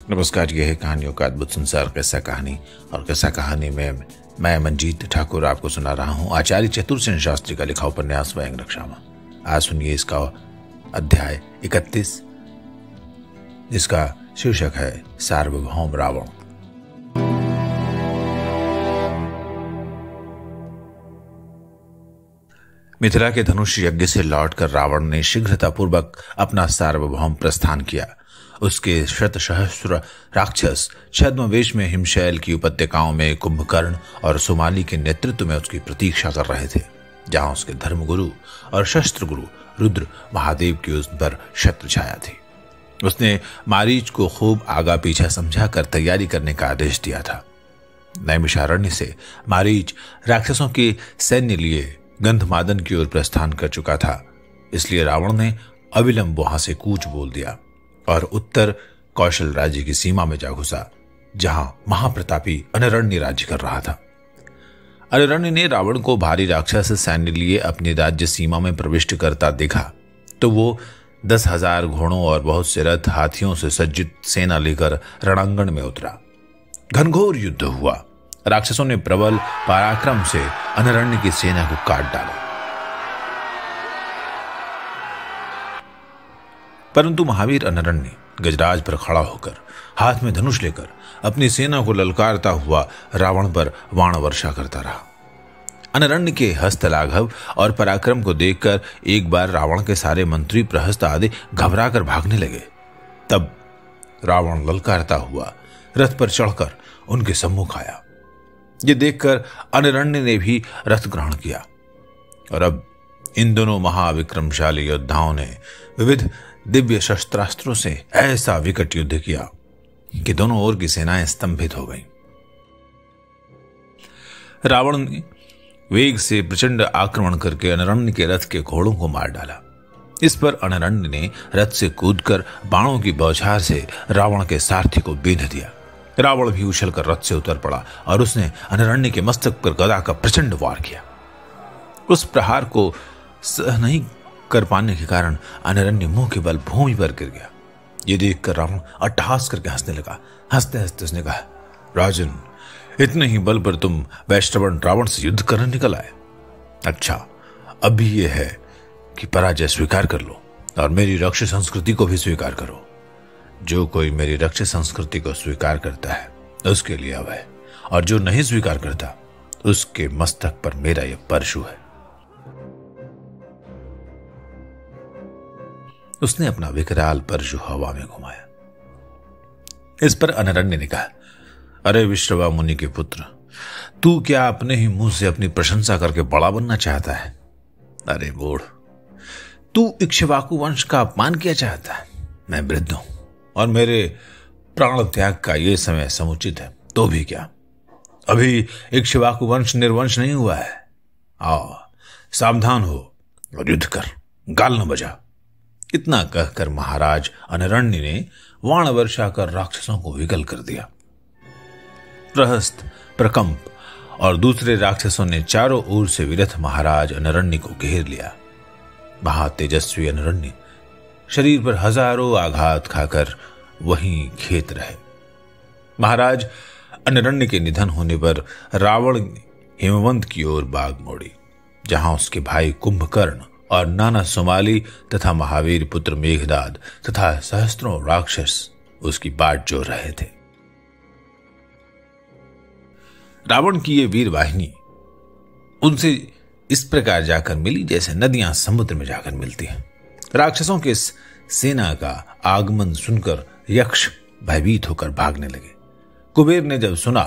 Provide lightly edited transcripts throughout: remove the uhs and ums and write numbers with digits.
नमस्कार, यह है कहानियों का अद्भुत संसार किस्सा कहानी। और किस्सा कहानी में मैं मंजीत ठाकुर आपको सुना रहा हूं आचार्य चतुरसेन शास्त्री का लिखा उपन्यास स्वयं रक्षामा। आज सुनिए इसका अध्याय 31, जिसका शीर्षक है सार्वभौम रावण। मिथिला के धनुष यज्ञ से लौटकर रावण ने शीघ्रतापूर्वक अपना सार्वभौम प्रस्थान किया। उसके शत सहस्र राक्षस छद्मवेश में हिमशैल की उपत्यकाओं में कुंभकर्ण और सुमाली के नेतृत्व में उसकी प्रतीक्षा कर रहे थे, जहां उसके धर्मगुरु और शस्त्र गुरु रुद्र महादेव की उस पर शत्रु छाया थी। उसने मारीच को खूब आगा पीछा समझाकर तैयारी करने का आदेश दिया था। नैमिषारण्य से मारीच राक्षसों के सैन्य लिए गंधमादन की ओर प्रस्थान कर चुका था, इसलिए रावण ने अविलंब वहां से कूच बोल दिया और उत्तर कौशल राज्य की सीमा में जा घुसा, जहां महाप्रतापी अनरण्य राज्य कर रहा था। अनरण्य ने रावण को भारी राक्षस सैन्य लिए अपनी राज्य सीमा में प्रविष्ट करता देखा तो वो 10,000 घोड़ों और बहुत से रथ हाथियों से सज्जित सेना लेकर रणांगण में उतरा। घनघोर युद्ध हुआ। राक्षसों ने प्रबल पराक्रम से अनरण्य की सेना को काट डाला, परंतु महावीर अनरण्य गजराज पर खड़ा होकर हाथ में धनुष लेकर अपनी सेना को ललकारता हुआ रावण पर बाण वर्षा करता रहा। अनरण्य के हस्तलाघव और पराक्रम को देखकर एक बार रावण के सारे मंत्री प्रहस्त आदि घबराकर भागने लगे। तब रावण ललकारता हुआ रथ पर चढ़कर उनके सम्मुख आया। ये देखकर अनरण्य ने भी रथ ग्रहण किया और अब इन दोनों महाविक्रमशाली योद्धाओं ने विविध दिव्य शस्त्रास्त्रों से ऐसा विकट युद्ध किया कि दोनों ओर की सेनाएं स्तंभित हो गईं। रावण ने वेग से प्रचंड आक्रमण करके अनरण्य के रथ के घोड़ों को मार डाला। इस पर अनरण्य ने रथ से कूदकर बाणों की बौछार से रावण के सारथी को बेंध दिया। रावण भी उछलकर रथ से उतर पड़ा और उसने अनरण्य के मस्तक पर गदा का प्रचंड वार किया। उस प्रहार को सह नहीं कर पाने के कारण अनरण्य मुंह के बल भूमि पर गिर गया। ये देखकर रावण अट्टहास करके हंसने लगा। हंसते हंसते उसने कहा, राजन, इतने ही बल पर तुम वैश्रवण रावण से युद्ध करने निकल आए। अच्छा, अभी यह है कि पराजय स्वीकार कर लो और मेरी रक्ष संस्कृति को भी स्वीकार करो। जो कोई मेरी रक्ष संस्कृति को स्वीकार करता है उसके लिए अभय, और जो नहीं स्वीकार करता उसके मस्तक पर मेरा यह परशु है। उसने अपना विकराल परशु हवा में घुमाया। इस पर अनरण्य ने कहा, अरे विश्रवा मुनि के पुत्र, तू क्या अपने ही मुंह से अपनी प्रशंसा करके बड़ा बनना चाहता है? अरे मूढ़, तू इक्ष्वाकु वंश का अपमान किया चाहता है। मैं वृद्ध हूं और मेरे प्राण त्याग का यह समय समुचित है, तो भी क्या, अभी इक्ष्वाकु वंश निर्वंश नहीं हुआ है। आओ, सावधान हो और युद्ध कर, गाल न बजा। इतना कहकर महाराज अनरण्य ने वाण वर्षा कर राक्षसों को विकल कर दिया। प्रहस्त, प्रकंप और दूसरे राक्षसों ने चारों ओर से विरथ महाराज अनरण्य को घेर लिया। महातेजस्वी अनरण्य शरीर पर हजारों आघात खाकर वहीं खेत रहे। महाराज अनरण्य के निधन होने पर रावण ने हिमवंत की ओर बाग मोड़ी, जहां उसके भाई कुंभकर्ण और नाना सुमाली तथा महावीर पुत्र मेघनाद तथा सहस्त्रों राक्षस उसकी बाट जोड़ रहे थे। रावण की ये वीर वाहिनी उनसे इस प्रकार जाकर मिली जैसे नदियां समुद्र में जाकर मिलती हैं। राक्षसों के सेना का आगमन सुनकर यक्ष भयभीत होकर भागने लगे। कुबेर ने जब सुना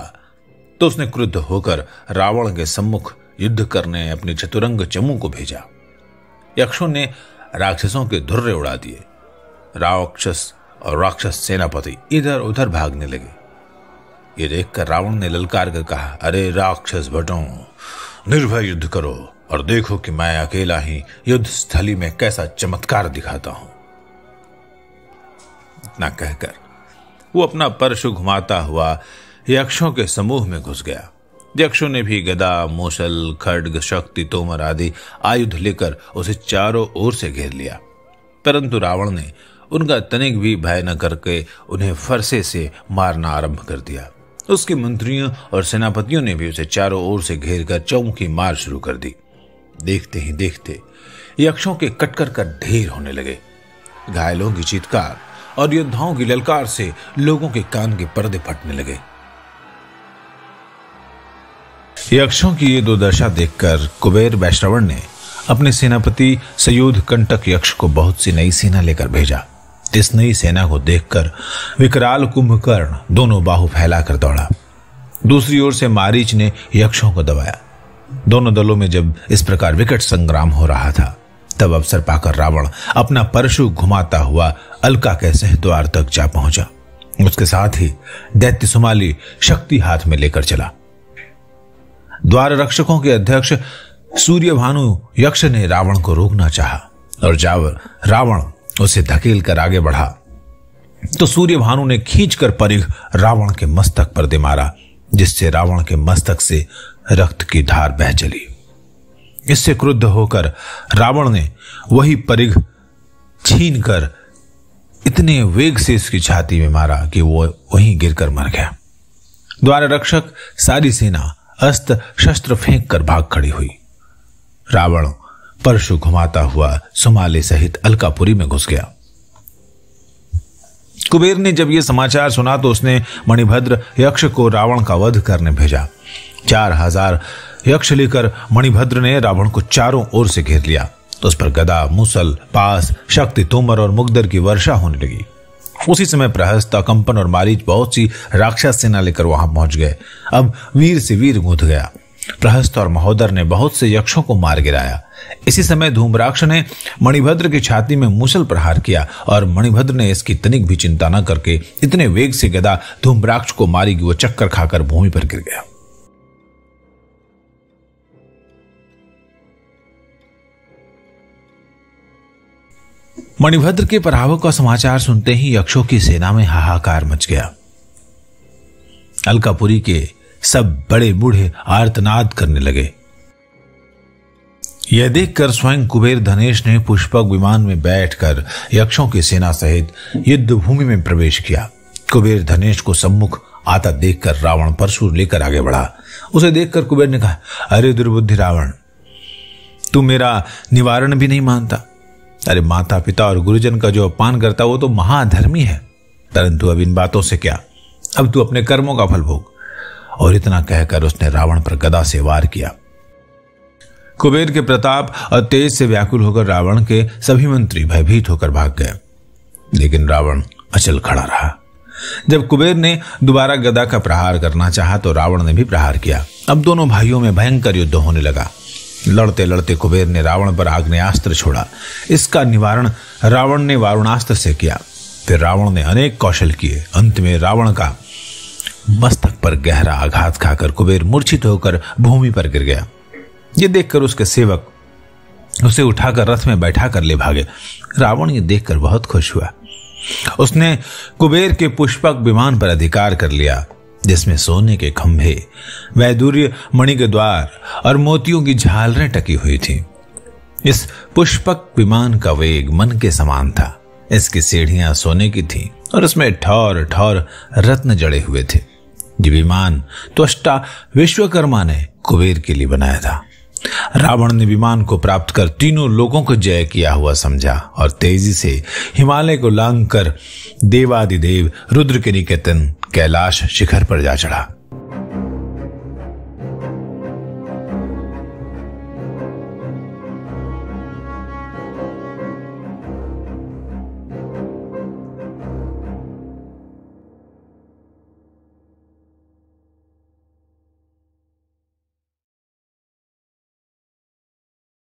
तो उसने क्रुद्ध होकर रावण के सम्मुख युद्ध करने अपने चतुरंग चमू को भेजा। यक्षों ने राक्षसों के धुर्रे उड़ा दिए। राक्षस और राक्षस सेनापति इधर उधर भागने लगे। ये देखकर रावण ने ललकार कर कहा, अरे राक्षस भटों, निर्भय युद्ध करो और देखो कि मैं अकेला ही युद्ध स्थली में कैसा चमत्कार दिखाता हूं। इतना कहकर वो अपना परशु घुमाता हुआ यक्षों के समूह में घुस गया। यक्षों ने भी गदा, मूसल, खड्ग, शक्ति, तोमर आदि आयुध लेकर उसे चारों ओर से घेर लिया, परंतु रावण ने उनका तनिक भी भय न करके उन्हें फरसे से मारना आरंभ कर दिया। उसके मंत्रियों और सेनापतियों ने भी उसे चारों ओर से घेर कर चौमुखी मार शुरू कर दी। देखते ही देखते यक्षों के कटकर का ढेर होने लगे। घायलों की चीत्कार और योद्धाओं की ललकार से लोगों के कान के पर्दे फटने लगे। यक्षों की ये दुर्दशा देखकर कुबेर वैश्रवण ने अपने सेनापति सयोध कंटक यक्ष को बहुत सी नई सेना लेकर भेजा। इस नई सेना को देखकर विकराल कुंभकर्ण दोनों बाहु फैलाकर दौड़ा। दूसरी ओर से मारीच ने यक्षों को दबाया। दोनों दलों में जब इस प्रकार विकट संग्राम हो रहा था, तब अवसर पाकर रावण अपना परशु घुमाता हुआ अलका के सहद्वार तक जा पहुंचा। उसके साथ ही दैत्य सुमाली शक्ति हाथ में लेकर चला। द्वार रक्षकों के अध्यक्ष सूर्यभानु यक्ष ने रावण को रोकना चाहा और जब रावण उसे धकेल कर आगे बढ़ा तो सूर्यभानु ने खींचकर परिघ रावण के मस्तक पर दे मारा, जिससे रावण के मस्तक से रक्त की धार बह चली। इससे क्रुद्ध होकर रावण ने वही परिघ छीनकर इतने वेग से इसकी छाती में मारा कि वो वहीं गिरकर मर गया। द्वार रक्षक सारी सेना अस्त्र शस्त्र फेंक कर भाग खड़ी हुई। रावण परशु घुमाता हुआ सुमाली सहित अलकापुरी में घुस गया। कुबेर ने जब यह समाचार सुना तो उसने मणिभद्र यक्ष को रावण का वध करने भेजा। 4000 यक्ष लेकर मणिभद्र ने रावण को चारों ओर से घेर लिया। तो उस पर गदा, मूसल, पास, शक्ति, तोमर और मुग्दर की वर्षा होने लगी। उसी समय प्रहस्त, कंपन और मारीच बहुत सी राक्षस सेना लेकर वहां पहुंच गए। अब वीर से वीर गूंथ गया। प्रहस्त और महोदर ने बहुत से यक्षों को मार गिराया। इसी समय धूम्राक्ष ने मणिभद्र की छाती में मूसल प्रहार किया और मणिभद्र ने इसकी तनिक भी चिंता न करके इतने वेग से गदा धूम्राक्ष को मारी कि वो चक्कर खाकर भूमि पर गिर गया। मणिभद्र के पराभव का समाचार सुनते ही यक्षों की सेना में हाहाकार मच गया। अलकापुरी के सब बड़े बूढ़े आर्तनाद करने लगे। यह देखकर स्वयं कुबेर धनेश ने पुष्पक विमान में बैठकर यक्षों की सेना सहित युद्ध भूमि में प्रवेश किया। कुबेर धनेश को सम्मुख आता देखकर रावण परशु लेकर आगे बढ़ा। उसे देखकर कुबेर ने कहा, अरे दुर्बुद्धि रावण, तू मेरा निवारण भी नहीं मानता। अरे माता पिता और गुरुजन का जो अपमान करता वो तो महाधर्मी है, परंतु अब इन बातों से क्या, अब तू अपने कर्मों का फल भोग। और इतना कहकर उसने रावण पर गदा से वार किया। कुबेर के प्रताप और तेज से व्याकुल होकर रावण के सभी मंत्री भयभीत होकर भाग गए, लेकिन रावण अचल खड़ा रहा। जब कुबेर ने दोबारा गदा का प्रहार करना चाहा तो रावण ने भी प्रहार किया। अब दोनों भाइयों में भयंकर युद्ध होने लगा। लड़ते लड़ते कुबेर ने रावण पर आग्नेयास्त्र छोड़ा। इसका निवारण रावण ने वारुणास्त्र से किया। फिर रावण ने अनेक कौशल किए। अंत में रावण का मस्तक पर गहरा आघात खाकर कुबेर मूर्छित होकर भूमि पर गिर गया। ये देखकर उसके सेवक उसे उठाकर रथ में बैठा कर ले भागे। रावण ये देखकर बहुत खुश हुआ। उसने कुबेर के पुष्पक विमान पर अधिकार कर लिया, जिसमें सोने के खंभे, वैदुर्य मणि के द्वार और मोतियों की झालरें टकी हुई थी। इस पुष्पक विमान का वेग मन के समान था। इसकी सीढ़ियां सोने की थीं और उसमें ठौर ठौर रत्न जड़े हुए थे। ये विमान त्वष्टा विश्वकर्मा ने कुबेर के लिए बनाया था। रावण ने विमान को प्राप्त कर तीनों लोगों को जय किया हुआ समझा और तेजी से हिमालय को लांघकर देवादिदेव रुद्र के निकेतन कैलाश शिखर पर जा चढ़ा।